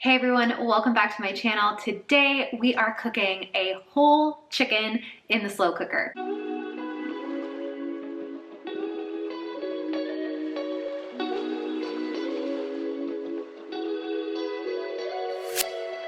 Hey everyone, welcome back to my channel. Today we are cooking a whole chicken in the slow cooker.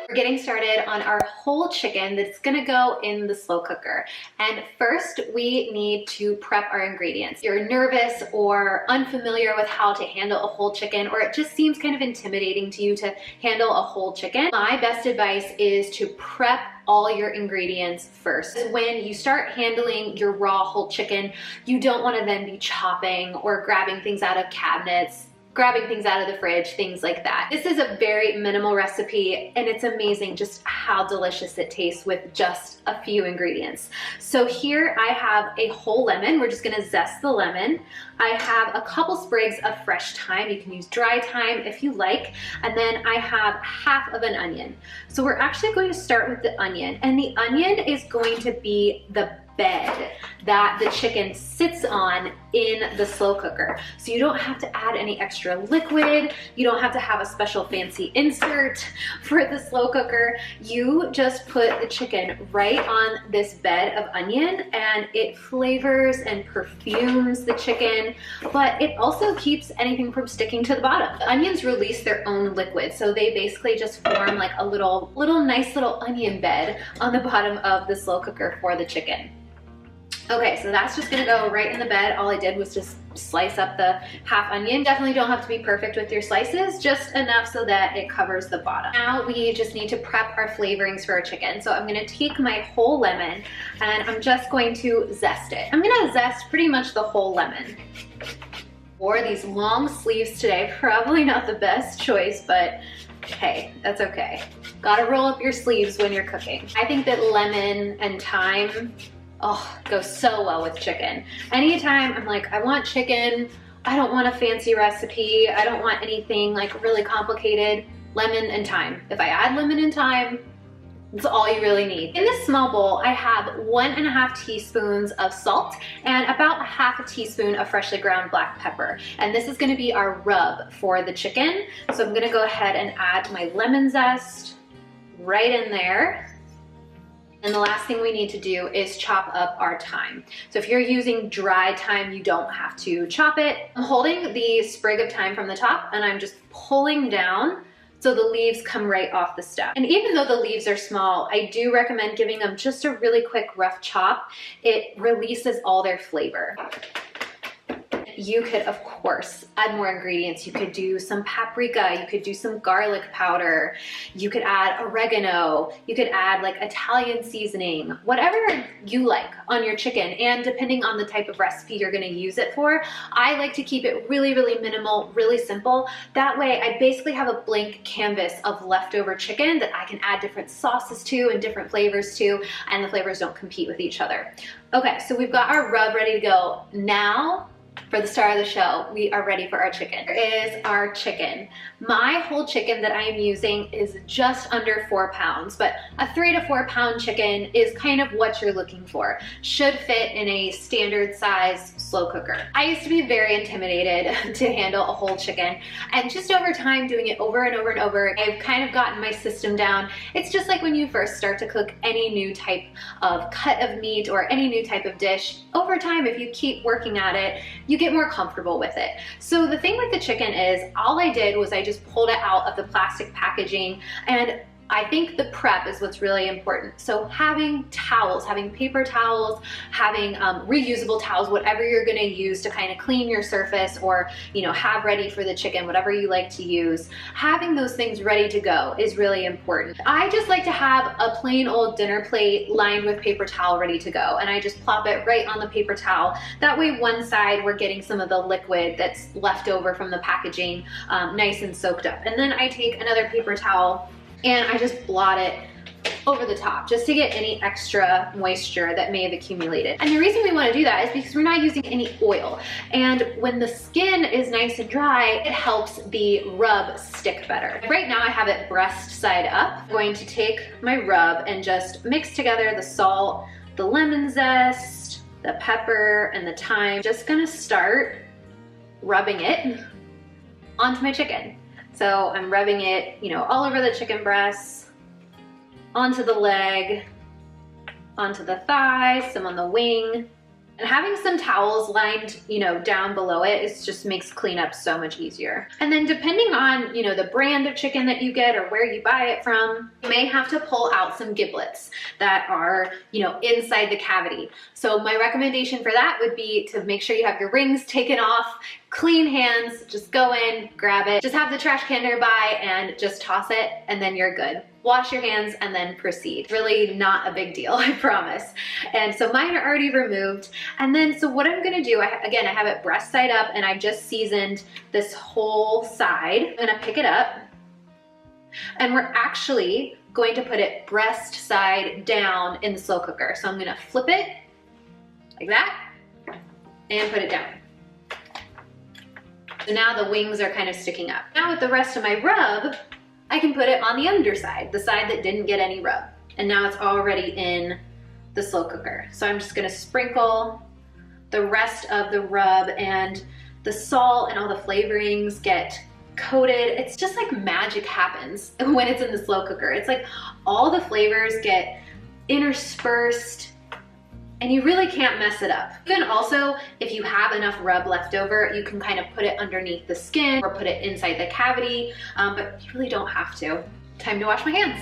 We're getting started on our whole chicken that's gonna go in the slow cooker. And first we need to prep our ingredients. If you're nervous or unfamiliar with how to handle a whole chicken, or it just seems kind of intimidating to you to handle a whole chicken, my best advice is to prep all your ingredients first. When you start handling your raw whole chicken, you don't wanna then be chopping or grabbing things out of cabinets, grabbing things out of the fridge, things like that. This is a very minimal recipe and it's amazing just how delicious it tastes with just a few ingredients. So here I have a whole lemon. We're just gonna zest the lemon. I have a couple sprigs of fresh thyme. You can use dry thyme if you like. And then I have half of an onion. So we're actually going to start with the onion, and the onion is going to be the bed that the chicken sits on in the slow cooker. So you don't have to add any extra liquid. You don't have to have a special fancy insert for the slow cooker. You just put the chicken right on this bed of onion and it flavors and perfumes the chicken, but it also keeps anything from sticking to the bottom. The onions release their own liquid, so they basically just form like a nice little onion bed on the bottom of the slow cooker for the chicken. Okay, so that's just gonna go right in the bed. All I did was just slice up the half onion. Definitely don't have to be perfect with your slices, just enough so that it covers the bottom. Now we just need to prep our flavorings for our chicken. So I'm gonna take my whole lemon and I'm just going to zest it. I'm gonna zest pretty much the whole lemon. Wore these long sleeves today, probably not the best choice, but hey, that's okay. Gotta roll up your sleeves when you're cooking. I think that lemon and thyme, goes so well with chicken. Anytime I'm like, I want chicken, I don't want a fancy recipe, I don't want anything like really complicated, lemon and thyme. If I add lemon and thyme, that's all you really need. In this small bowl, I have 1.5 teaspoons of salt and about 1/2 teaspoon of freshly ground black pepper. And this is gonna be our rub for the chicken. So I'm gonna go ahead and add my lemon zest right in there. And the last thing we need to do is chop up our thyme. So if you're using dry thyme, you don't have to chop it. I'm holding the sprig of thyme from the top and I'm just pulling down so the leaves come right off the stem. And even though the leaves are small, I do recommend giving them just a really quick rough chop. It releases all their flavor. You could, of course, add more ingredients. You could do some paprika, you could do some garlic powder, you could add oregano, you could add like Italian seasoning, whatever you like on your chicken. And depending on the type of recipe you're gonna use it for, I like to keep it really, really minimal, really simple. That way I basically have a blank canvas of leftover chicken that I can add different sauces to and different flavors to, and the flavors don't compete with each other. Okay, so we've got our rub ready to go. Now, for the star of the show, we are ready for our chicken. Here is our chicken. My whole chicken that I am using is just under 4 pounds, but a 3 to 4 pound chicken is kind of what you're looking for. Should fit in a standard size slow cooker. I used to be very intimidated to handle a whole chicken, and just over time doing it over and over and over, I've kind of gotten my system down. It's just like when you first start to cook any new type of cut of meat or any new type of dish. Over time, if you keep working at it, you get more comfortable with it. So the thing with the chicken is, all I did was I just pulled it out of the plastic packaging, and I think the prep is what's really important. So having towels, having paper towels, having reusable towels, whatever you're gonna use to kind of clean your surface or have ready for the chicken, whatever you like to use, having those things ready to go is really important. I just like to have a plain old dinner plate lined with paper towel ready to go, and I just plop it right on the paper towel. That way one side we're getting some of the liquid that's left over from the packaging nice and soaked up. And then I take another paper towel and I just blot it over the top just to get any extra moisture that may have accumulated. And the reason we want to do that is because we're not using any oil. And when the skin is nice and dry, it helps the rub stick better. Right now I have it breast side up. I'm going to take my rub and just mix together the salt, the lemon zest, the pepper, and the thyme. Just gonna start rubbing it onto my chicken. So I'm rubbing it, all over the chicken breasts, onto the leg, onto the thigh, some on the wing. And having some towels lined, down below it just makes cleanup so much easier. And then depending on, the brand of chicken that you get or where you buy it from, you may have to pull out some giblets that are, inside the cavity. So my recommendation for that would be to make sure you have your rings taken off, clean hands, just go in, grab it, just have the trash can nearby and just toss it, and then you're good. Wash your hands and then proceed. Really not a big deal, I promise. And so mine are already removed. And then, so what I'm gonna do, again, I have it breast side up and I've just seasoned this whole side. I'm gonna pick it up and we're actually going to put it breast side down in the slow cooker. So I'm gonna flip it like that and put it down. So now the wings are kind of sticking up. Now with the rest of my rub, I can put it on the underside, the side that didn't get any rub. And now it's already in the slow cooker. So I'm just gonna sprinkle the rest of the rub, and the salt and all the flavorings get coated. It's just like magic happens when it's in the slow cooker. It's like all the flavors get interspersed and you really can't mess it up. You can also, if you have enough rub left over, you can kind of put it underneath the skin or put it inside the cavity, but you really don't have to. Time to wash my hands.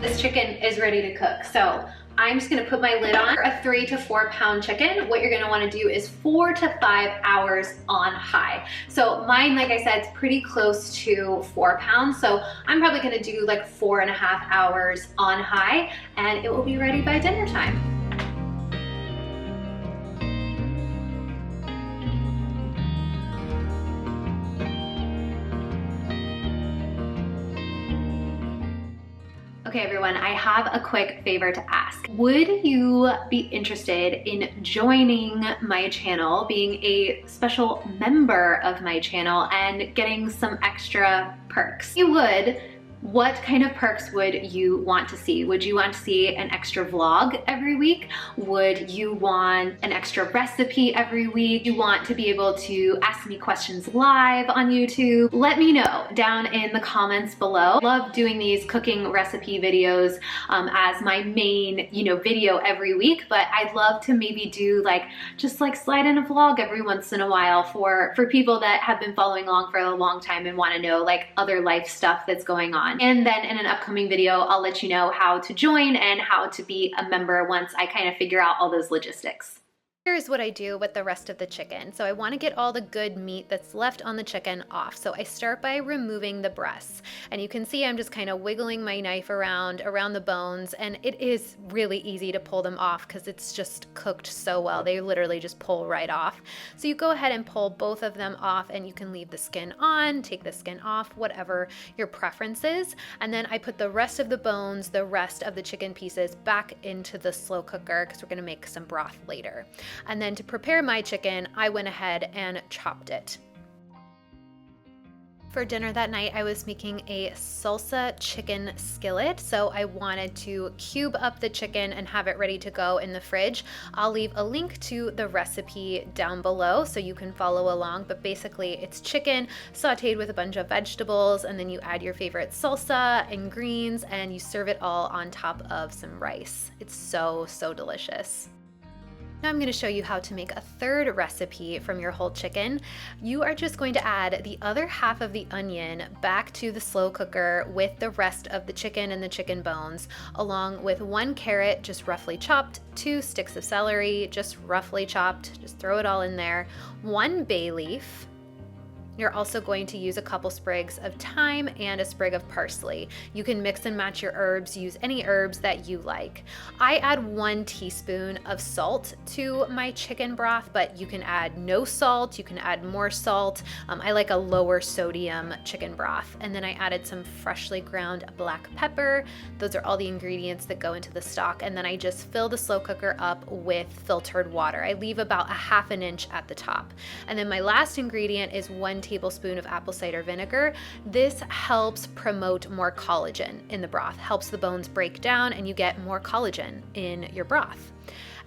This chicken is ready to cook. So I'm just gonna put my lid on. For a 3 to 4 pound chicken, what you're gonna wanna do is 4 to 5 hours on high. So mine, like I said, it's pretty close to 4 pounds. So I'm probably gonna do like 4.5 hours on high, and it will be ready by dinner time. Okay everyone, I have a quick favor to ask. Would you be interested in joining my channel, being a special member of my channel and getting some extra perks? If you would, what kind of perks would you want to see? Would you want to see an extra vlog every week? Would you want an extra recipe every week? You want to be able to ask me questions live on YouTube? Let me know down in the comments below. Love doing these cooking recipe videos as my main, video every week, but I'd love to maybe do just slide in a vlog every once in a while for people that have been following along for a long time and want to know other life stuff that's going on. And then in an upcoming video, I'll let you know how to join and how to be a member once I kind of figure out all those logistics. Here's what I do with the rest of the chicken. So I want to get all the good meat that's left on the chicken off. So I start by removing the breasts. And you can see I'm just kind of wiggling my knife around the bones, and it is really easy to pull them off because it's just cooked so well. They literally just pull right off. So you go ahead and pull both of them off, and you can leave the skin on, take the skin off, whatever your preference is. And then I put the rest of the bones, the rest of the chicken pieces back into the slow cooker because we're going to make some broth later. And then to prepare my chicken, I went ahead and chopped it. For dinner that night, I was making a salsa chicken skillet. So I wanted to cube up the chicken and have it ready to go in the fridge. I'll leave a link to the recipe down below so you can follow along. But basically it's chicken sauteed with a bunch of vegetables, and then you add your favorite salsa and greens, and you serve it all on top of some rice. It's so, so delicious. Now I'm going to show you how to make a third recipe from your whole chicken. You are just going to add the other half of the onion back to the slow cooker with the rest of the chicken and the chicken bones, along with 1 carrot just roughly chopped, 2 sticks of celery just roughly chopped, just throw it all in there, 1 bay leaf. You're also going to use a couple sprigs of thyme and a sprig of parsley. You can mix and match your herbs, use any herbs that you like. I add 1 teaspoon of salt to my chicken broth, but you can add no salt, you can add more salt. I like a lower sodium chicken broth. And then I added some freshly ground black pepper. Those are all the ingredients that go into the stock. And then I just fill the slow cooker up with filtered water. I leave about 1/2 inch at the top. And then my last ingredient is 1 tablespoon of apple cider vinegar. This helps promote more collagen in the broth, helps the bones break down, and you get more collagen in your broth.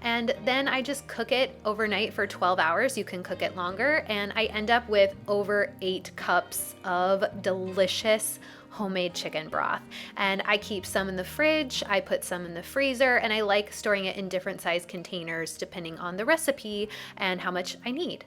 and then I just cook it overnight for 12 hours. You can cook it longer, and I end up with over 8 cups of delicious homemade chicken broth. And I keep some in the fridge, I put some in the freezer, and I like storing it in different size containers depending on the recipe and how much I need.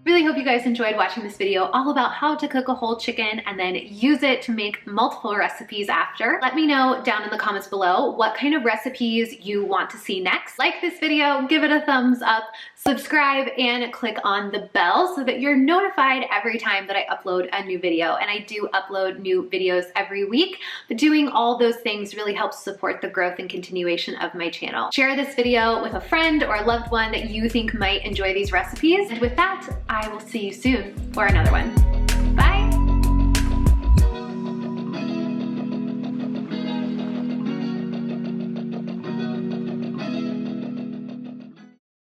Really hope you guys enjoyed watching this video all about how to cook a whole chicken and then use it to make multiple recipes after. Let me know down in the comments below what kind of recipes you want to see next. Like this video, give it a thumbs up, subscribe, and click on the bell so that you're notified every time that I upload a new video. And I do upload new videos every week, but doing all those things really helps support the growth and continuation of my channel. Share this video with a friend or a loved one that you think might enjoy these recipes. And with that, I will see you soon for another one.